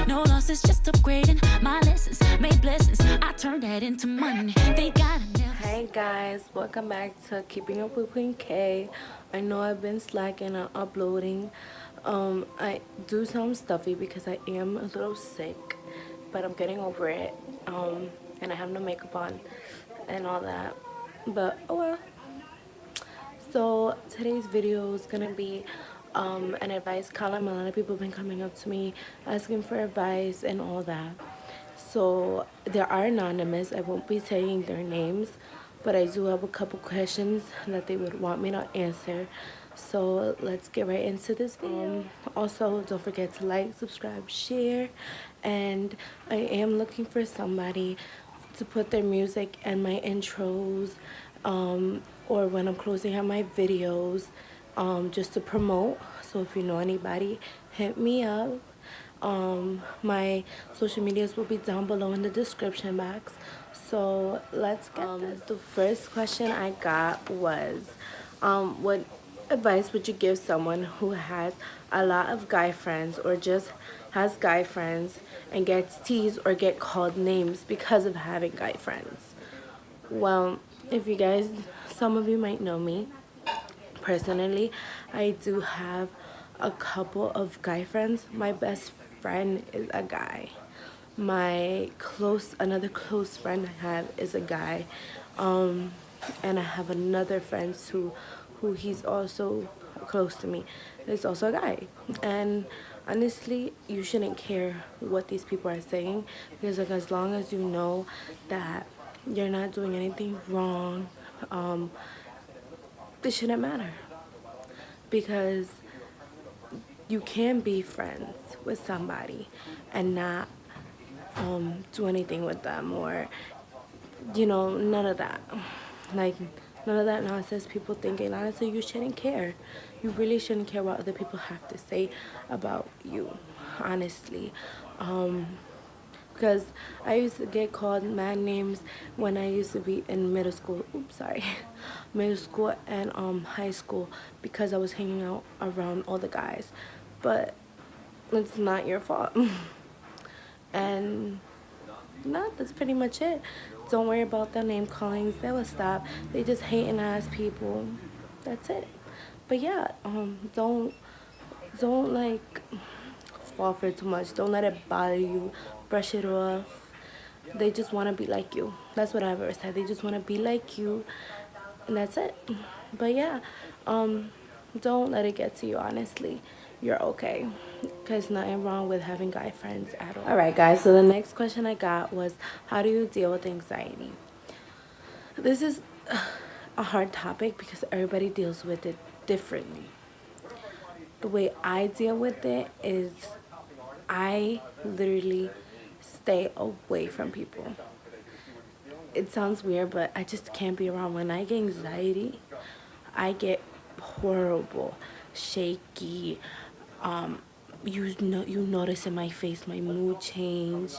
No losses, just upgrading my lessons. Made blessings, I turned that into money. They gotta never. Hey guys, welcome back to Keeping Up with Queen K. I know I've been slacking on uploading. I do sound stuffy because I am a little sick, but I'm getting over it. And I have no makeup on and all that. But oh well. So today's video is gonna be an advice column. A lot of people have been coming up to me asking for advice and all that. So they are anonymous. I won't be saying their names, but I do have a couple questions that they would want me to answer. So let's get right into this video. Also, don't forget to like, subscribe, share, and I am looking for somebody to put their music and my intros, or when I'm closing out my videos, just to promote. So if you know anybody, hit me up. My social medias will be down below in the description box. So let's get this. The first question I got was, what advice would you give someone who has a lot of guy friends or just has guy friends and gets teased or get called names because of having guy friends? Well, if you guys, some of you might know me personally, I do have a couple of guy friends. My best friend is a guy. Another close friend I have is a guy. And I have another friend who he's also close to me. Is also a guy. And honestly, you shouldn't care what these people are saying, because like as long as you know that you're not doing anything wrong, it shouldn't matter, because you can be friends with somebody and not do anything with them, or none of that, like none of that nonsense people thinking. Honestly, you shouldn't care. You really shouldn't care what other people have to say about you, honestly. Because I used to get called mad names when I used to be in middle school. Oops, sorry. Middle school and high school, because I was hanging out around all the guys. But it's not your fault. And no, that's pretty much it. Don't worry about the name callings. They will stop. They just hating ass people. That's it. But yeah, don't like fall for it too much. Don't let it bother you. Brush it off. They just want to be like you. That's what I've ever said. They just want to be like you, and that's it. But yeah, don't let it get to you. Honestly, you're okay, because nothing wrong with having guy friends at all. All right, guys. So the next question I got was, how do you deal with anxiety? This is a hard topic because everybody deals with it differently. The way I deal with it is I literally stay away from people. It sounds weird, but I just can't be around. When I get anxiety, I get horrible, shaky. You notice in my face my mood change,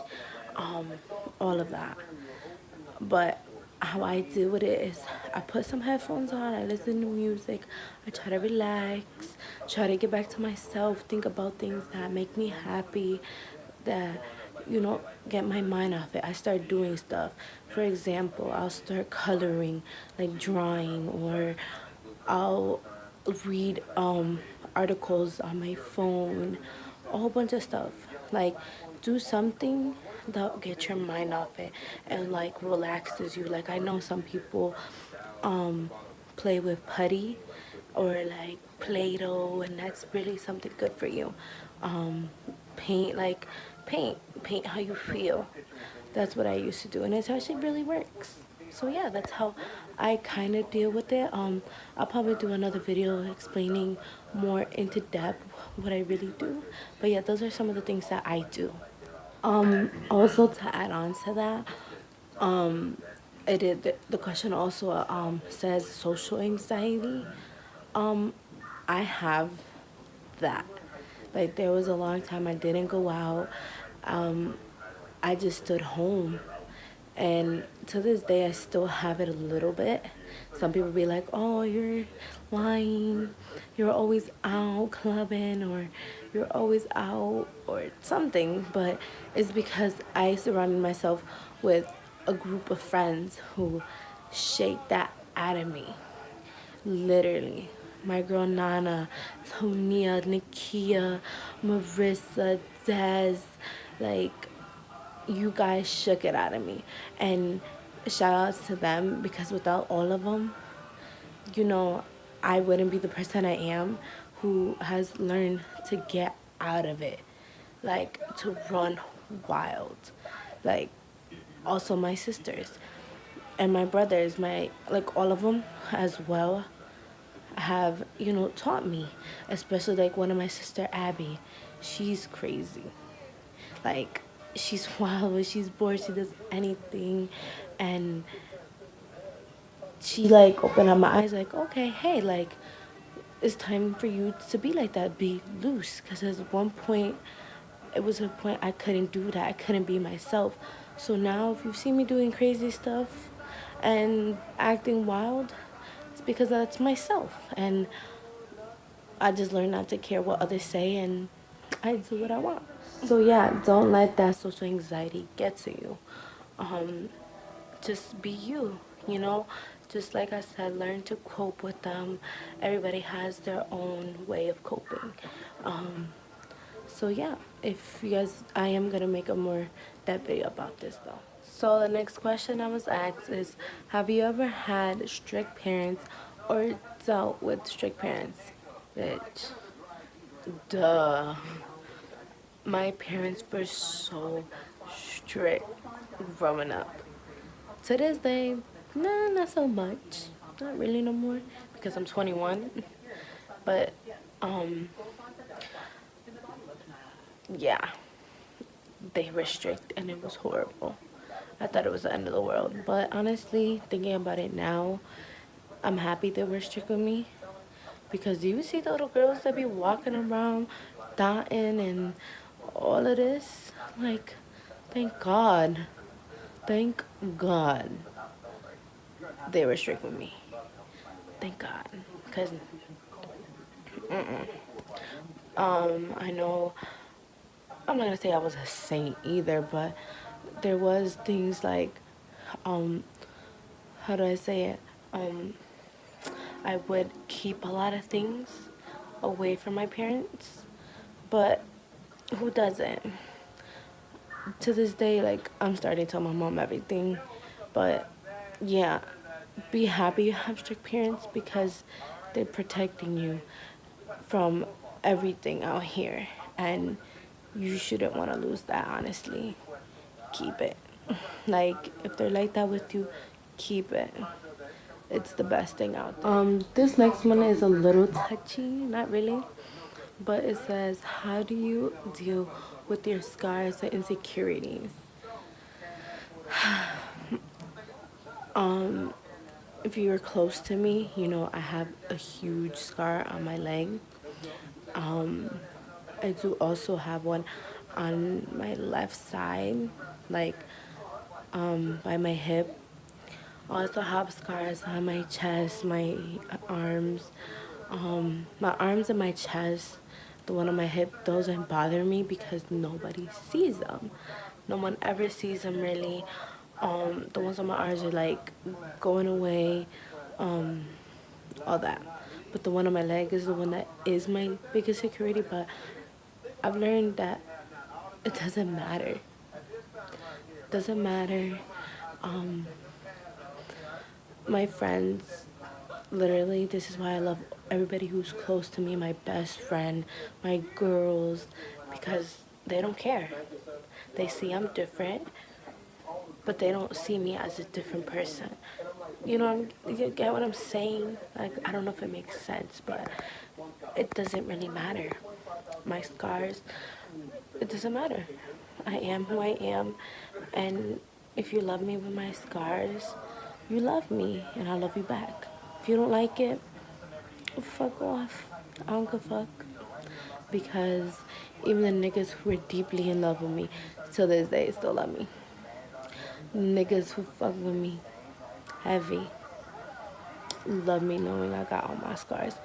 all of that. But how I deal with it is I put some headphones on, I listen to music, I try to relax, try to get back to myself, think about things that make me happy, that, get my mind off it. I start doing stuff. For example, I'll start coloring, like drawing, or I'll read articles on my phone, a whole bunch of stuff. Like, do something that'll get your mind off it and like relaxes you. Like, I know some people play with putty or like Play-Doh, and that's really something good for you. Paint, like paint how you feel. That's what I used to do, and it actually really works. So yeah, that's how I kind of deal with it. I'll probably do another video explaining more into depth what I really do. But yeah, those are some of the things that I do. Also, to add on to that, the question also says social anxiety. I have that. Like, there was a long time I didn't go out. I just stood home, And to this day, I still have it a little bit. Some people be like, oh, you're lying. You're always out clubbing, or you're always out, or something. But it's because I surrounded myself with a group of friends who shake that out of me. Literally. My girl Nana, Tonia, Nikia, Marissa, Des, like, you guys shook it out of me. And shout outs to them, because without all of them, you know, I wouldn't be the person I am, who has learned to get out of it, like to run wild. Like, also my sisters and my brothers, my, like, all of them as well have, taught me, especially like one of my sister, Abby. She's crazy. Like, she's wild when she's bored. She does anything. And she, like, opened up my eyes, like, okay, hey, like, it's time for you to be like that, be loose. Because at one point, it was a point I couldn't do that. I couldn't be myself. So now, if you see me doing crazy stuff and acting wild, it's because that's myself. And I just learned not to care what others say, and I do what I want. So yeah, don't let that social anxiety get to you. Um, just be you, you know? Just like I said, learn to cope with them. Everybody has their own way of coping. Um, so yeah, if you guys, I am gonna make a more that video about this though. So the next question I was asked is, have you ever had strict parents or dealt with strict parents? Bitch, duh. My parents were so strict growing up. To this day, nah, not so much. Not really no more, because I'm 21. But, yeah, they were strict and it was horrible. I thought it was the end of the world. But honestly, thinking about it now, I'm happy they were strict with me. Because do you see the little girls that be walking around, dotting and all of this? Like, thank God. Thank God they were strict with me. Thank God. Because, I know, I'm not going to say I was a saint either, but there was things like, um, how do I say it? I would keep a lot of things away from my parents, but who doesn't? To this day, like, I'm starting to tell my mom everything, but yeah, be happy you have strict parents, because they're protecting you from everything out here, and you shouldn't want to lose that. Honestly, keep it. Like, if they're like that with you, keep it. It's the best thing out there. This next one is a little touchy, not really, but it says, how do you deal with your scars and insecurities? If you're close to me, you know I have a huge scar on my leg. I do also have one on my left side, like, by my hip. I also have scars on my chest, my arms. My arms and my chest, the one on my hip, those don't bother me because nobody sees them. No one ever sees them really. The ones on my arms are like going away, all that. But the one on my leg is the one that is my biggest security. But I've learned that it doesn't matter. It doesn't matter. My friends, literally, this is why I love everybody who's close to me, my best friend, my girls, because they don't care. They see I'm different, but they don't see me as a different person. You get what I'm saying? Like, I don't know if it makes sense, but it doesn't really matter. My scars, it doesn't matter. I am who I am, and if you love me with my scars, you love me, and I love you back. If you don't like it, fuck off. I don't give a fuck. Because even the niggas who were deeply in love with me, till this day, still love me. Niggas who fuck with me heavy love me knowing I got all my scars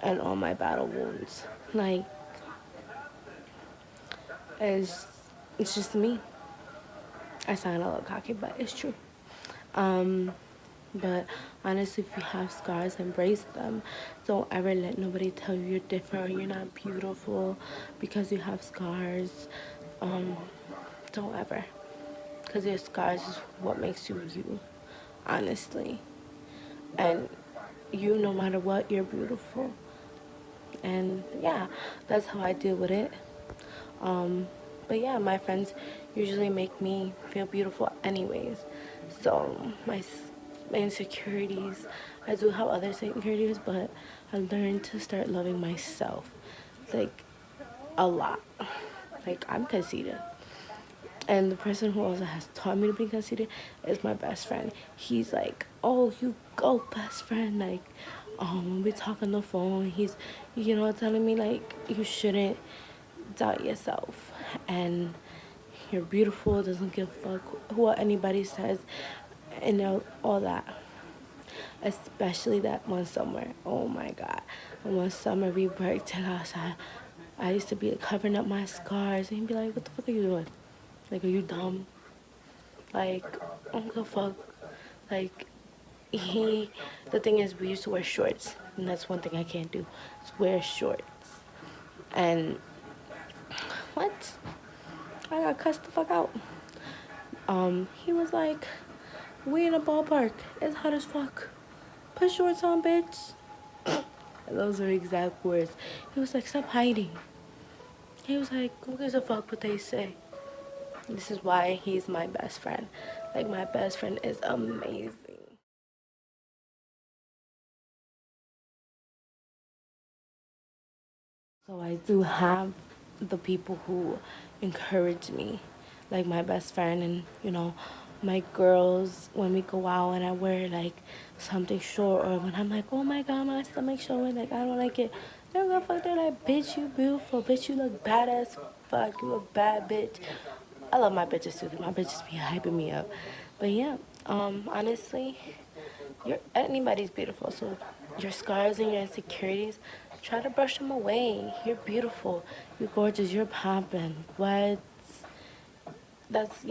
and all my battle wounds. Like, it's, it's just me. I sound a little cocky, but it's true. Um, but honestly, if you have scars, embrace them. Don't ever let nobody tell you you're different or you're not beautiful because you have scars. Um, don't ever. Because your scars is what makes you you, honestly. And you, no matter what, you're beautiful. And yeah, that's how I deal with it. Um, but yeah, my friends usually make me feel beautiful anyways. So my insecurities, I do have other insecurities, but I learned to start loving myself, like a lot. Like I'm conceited. And the person who also has taught me to be conceited is my best friend. He's like, "Oh, you go, best friend." Like, when we talk on the phone, he's, telling me like you shouldn't doubt yourself, and you're beautiful. Doesn't give a fuck what anybody says, and all that. Especially that one summer. Oh my God, one summer we worked together outside. I used to be covering up my scars, and he'd be like, "What the fuck are you doing? Like, are you dumb?" Like, I don't give a fuck. Like, the thing is, we used to wear shorts, and that's one thing I can't do, is wear shorts. And, what? I got cussed the fuck out. He was like, "We in a ballpark. It's hot as fuck. Put shorts on, bitch." Those are exact words. He was like, "Stop hiding." He was like, "Who gives a fuck what they say?" This is why he's my best friend. Like, my best friend is amazing. So I do have the people who encourage me, like my best friend and, my girls when we go out and I wear like something short, or when I'm like, "Oh my God, my stomach showing, like I don't like it." They're gonna fuck, they're like, "Bitch, you beautiful, bitch, you look badass, fuck, you look bad, bitch." I love my bitches too. My bitches be hyping me up. But yeah, honestly, anybody's beautiful. So your scars and your insecurities, try to brush them away. You're beautiful. You're gorgeous. You're popping. What? That's,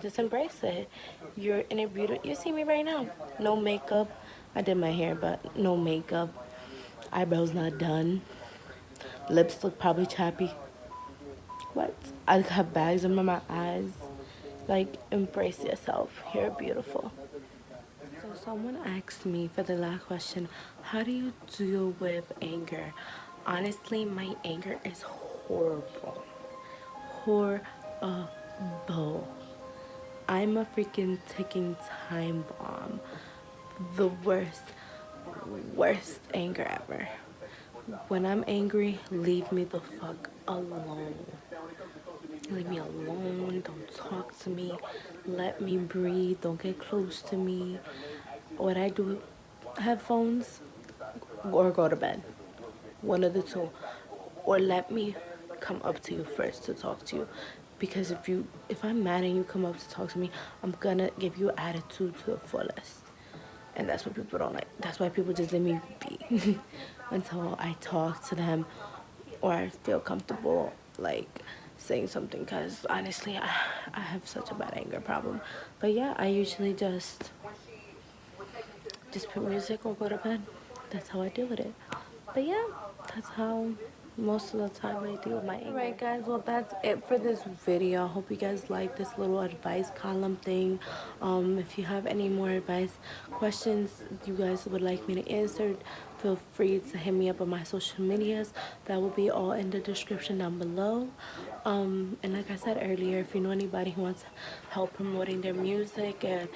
just embrace it. You're in a beauty. You see me right now. No makeup. I did my hair, but no makeup. Eyebrows not done. Lips look probably chappy. What? I have bags under my eyes. Like, embrace yourself. You're beautiful. So someone asked me for the last question, how do you deal with anger? Honestly, my anger is horrible. Horrible. I'm a freaking ticking time bomb. The worst anger ever. When I'm angry, leave me the fuck alone. Leave me alone. Don't talk to me. Let me breathe. Don't get close to me. What I do, headphones or go to bed. One of the two. Or let me come up to you first to talk to you. Because if I'm mad and you come up to talk to me, I'm gonna give you attitude to the fullest. And that's what people don't like. That's why people just let me be until I talk to them or I feel comfortable like saying something. Because honestly, I have such a bad anger problem. But yeah, I usually just put music or go to bed. That's how I deal with it. But yeah, that's how most of the time I deal with my anger. Alright guys, well that's it for this video. I hope you guys like this little advice column thing. If you have any more advice questions you guys would like me to answer, feel free to hit me up on my social medias. That will be all in the description down below. And like I said earlier, if you know anybody who wants help promoting their music and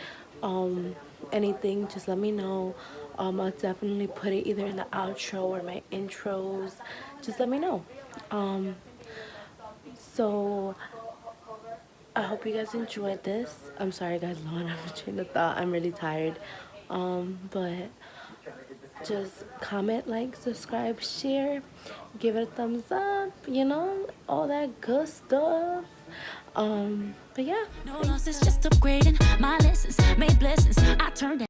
anything, just let me know. I'll definitely put it either in the outro or my intros. Just let me know. So I hope you guys enjoyed this. I'm sorry guys, Lauren, I'm train of thought. I'm really tired. But just comment, like, subscribe, share, give it a thumbs up, all that good stuff. But yeah. No loss, it's just upgrading my lessons, made blessings. I turned that.